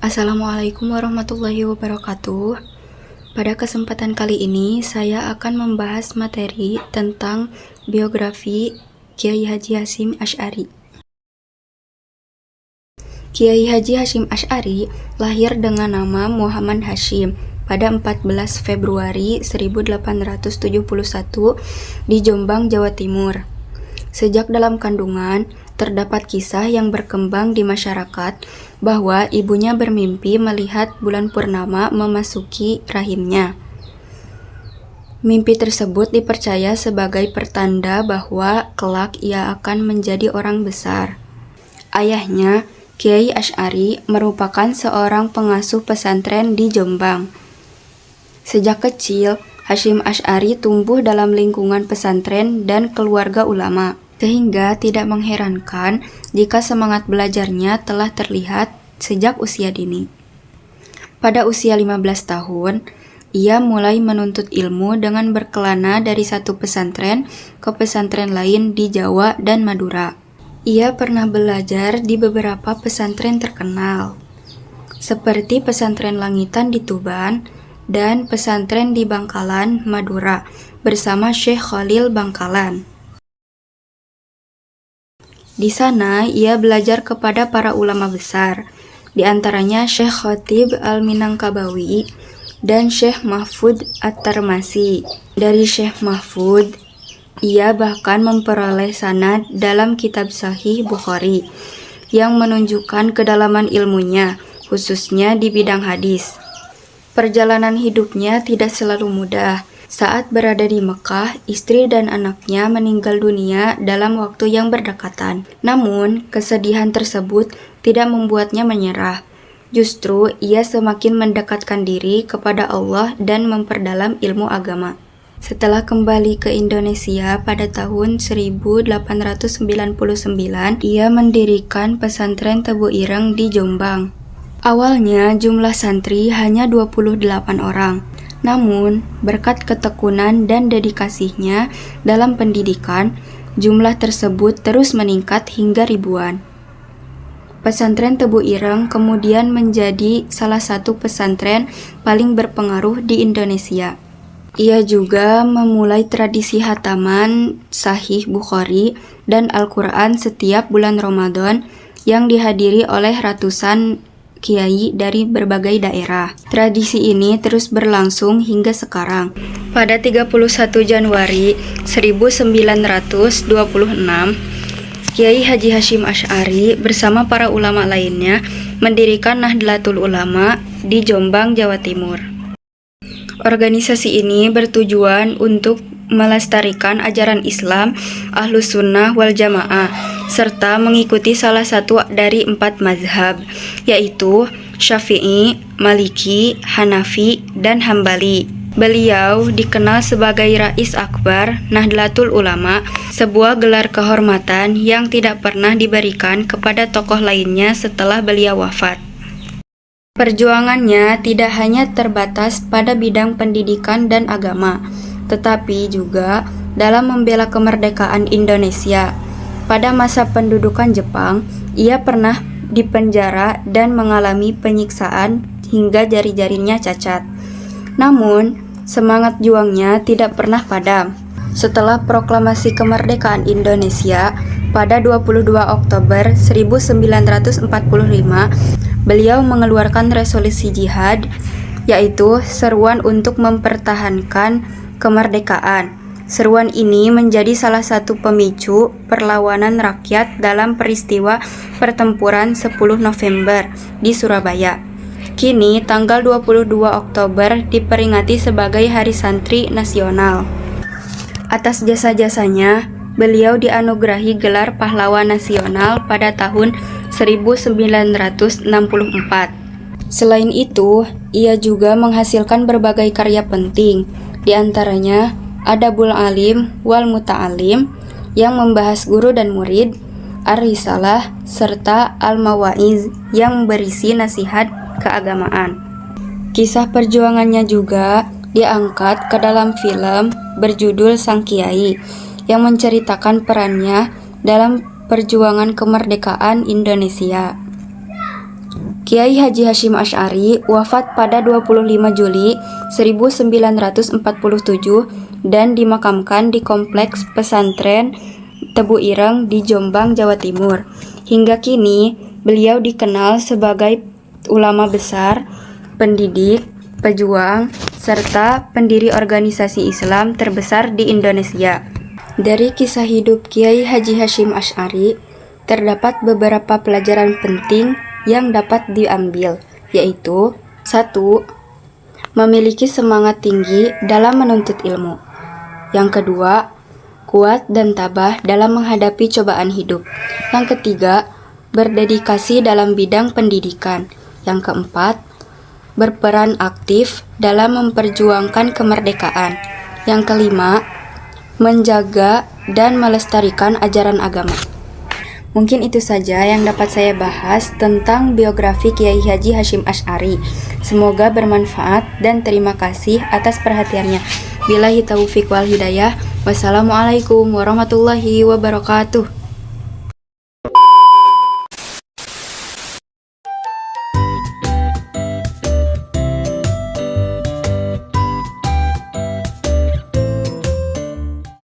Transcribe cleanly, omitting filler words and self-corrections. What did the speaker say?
Assalamualaikum warahmatullahi wabarakatuh. Pada kesempatan kali ini, saya akan membahas materi tentang biografi Kiai Haji Hasyim Asy'ari. Kiai Haji Hasyim Asy'ari lahir dengan nama Muhammad Hasyim pada 14 Februari 1871 di Jombang, Jawa Timur. Sejak dalam kandungan, terdapat kisah yang berkembang di masyarakat bahwa ibunya bermimpi melihat bulan purnama memasuki rahimnya. Mimpi tersebut dipercaya sebagai pertanda bahwa kelak ia akan menjadi orang besar. Ayahnya, Kiai Asy'ari, merupakan seorang pengasuh pesantren di Jombang. Sejak kecil, Hasyim Asy'ari tumbuh dalam lingkungan pesantren dan keluarga ulama, sehingga tidak mengherankan jika semangat belajarnya telah terlihat sejak usia dini. Pada usia 15 tahun, ia mulai menuntut ilmu dengan berkelana dari satu pesantren ke pesantren lain di Jawa dan Madura. Ia pernah belajar di beberapa pesantren terkenal, seperti pesantren Langitan di Tuban dan pesantren di Bangkalan, Madura, bersama Syekh Khalil Bangkalan. Di sana, ia belajar kepada para ulama besar, di antaranya Syekh Khatib Al-Minangkabawi dan Syekh Mahfud At-Tarmasi. Dari Syekh Mahfud, ia bahkan memperoleh sanad dalam kitab Sahih Bukhari yang menunjukkan kedalaman ilmunya, khususnya di bidang hadis. Perjalanan hidupnya tidak selalu mudah. Saat berada di Mekah, istri dan anaknya meninggal dunia dalam waktu yang berdekatan. Namun, kesedihan tersebut tidak membuatnya menyerah. Justru, ia semakin mendekatkan diri kepada Allah dan memperdalam ilmu agama. Setelah kembali ke Indonesia pada tahun 1899, ia mendirikan pesantren Tebu Ireng di Jombang. Awalnya jumlah santri hanya 28 orang. Namun, berkat ketekunan dan dedikasinya dalam pendidikan, jumlah tersebut terus meningkat hingga ribuan. Pesantren Tebu Ireng kemudian menjadi salah satu pesantren paling berpengaruh di Indonesia. Ia juga memulai tradisi khataman Sahih Bukhari dan Al-Quran setiap bulan Ramadan yang dihadiri oleh ratusan kiai dari berbagai daerah. Tradisi ini terus berlangsung hingga sekarang. Pada 31 Januari 1926, Kiai Haji Hasyim Asy'ari bersama para ulama lainnya mendirikan Nahdlatul Ulama di Jombang, Jawa Timur. Organisasi ini bertujuan untuk melestarikan ajaran Islam Ahlus Sunnah wal Jamaah serta mengikuti salah satu dari 4 mazhab, yaitu Syafi'i, Maliki, Hanafi, dan Hambali. Beliau dikenal sebagai Rais Akbar Nahdlatul Ulama, sebuah gelar kehormatan yang tidak pernah diberikan kepada tokoh lainnya setelah beliau wafat. Perjuangannya tidak hanya terbatas pada bidang pendidikan dan agama, tetapi juga dalam membela kemerdekaan Indonesia. Pada masa pendudukan Jepang, ia pernah dipenjara dan mengalami penyiksaan hingga jari-jarinya cacat. Namun, semangat juangnya tidak pernah padam. Setelah proklamasi kemerdekaan Indonesia pada 22 Oktober 1945, beliau mengeluarkan resolusi jihad, yaitu seruan untuk mempertahankan kemerdekaan. Seruan ini menjadi salah satu pemicu perlawanan rakyat dalam peristiwa pertempuran 10 November di Surabaya. Kini tanggal 22 Oktober diperingati sebagai Hari Santri Nasional. Atas jasa-jasanya, beliau dianugerahi gelar Pahlawan Nasional pada tahun 1964. Selain itu, ia juga menghasilkan berbagai karya penting, di antaranya Adabul Alim wal Muta'alim yang membahas guru dan murid, Ar-Risalah, serta Al-Mawa'iz yang berisi nasihat keagamaan. Kisah perjuangannya juga diangkat ke dalam film berjudul Sang Kiai yang menceritakan perannya dalam perjuangan kemerdekaan Indonesia. Kiai Haji Hasyim Asy'ari wafat pada 25 Juli 1947 dan dimakamkan di Kompleks Pesantren Tebu Ireng di Jombang, Jawa Timur. Hingga kini, beliau dikenal sebagai ulama besar, pendidik, pejuang, serta pendiri organisasi Islam terbesar di Indonesia. Dari kisah hidup Kiai Haji Hasyim Asy'ari, terdapat beberapa pelajaran penting yang dapat diambil, yaitu 1. Memiliki semangat tinggi dalam menuntut ilmu. Yang kedua, kuat dan tabah dalam menghadapi cobaan hidup. Yang ketiga, berdedikasi dalam bidang pendidikan. Yang keempat, berperan aktif dalam memperjuangkan kemerdekaan. Yang kelima, menjaga dan melestarikan ajaran agama. Mungkin itu saja yang dapat saya bahas tentang biografi Kiai Haji Hasyim Asy'ari. Semoga bermanfaat dan terima kasih atas perhatiannya. Billahi taufiq wal hidayah. Wassalamualaikum warahmatullahi wabarakatuh.